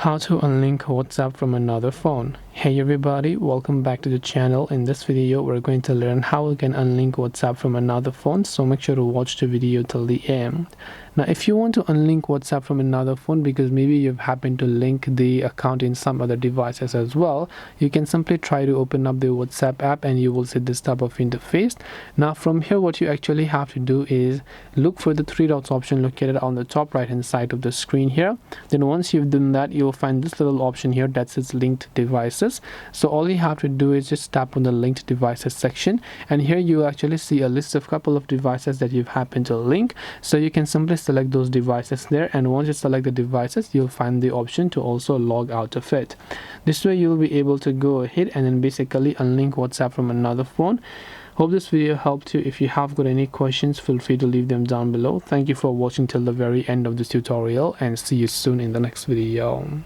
How to unlink WhatsApp from another phone. Hey everybody, welcome back to the channel. In this video we're going to learn how we can unlink WhatsApp from another phone, so make sure to watch the video till the end. Now if you want to unlink WhatsApp from another phone because maybe you've happened to link the account in some other devices as well, you can simply try to open up the WhatsApp app and you will see this type of interface. Now from here what you actually have to do is look for the three dots option located on the top right hand side of the screen here. Then once you've done that, you'll find this little option here that says linked devices. So all you have to do is just tap on the linked devices section, and here you actually see a list of couple of devices that you've happened to link. So you can simply select those devices there, and once you select the devices you'll find the option to also log out of it. This way you'll be able to go ahead and then basically unlink WhatsApp from another phone. Hope this video helped you. If you have got any questions, feel free to leave them down below. Thank you for watching till the very end of this tutorial, and see you soon in the next video.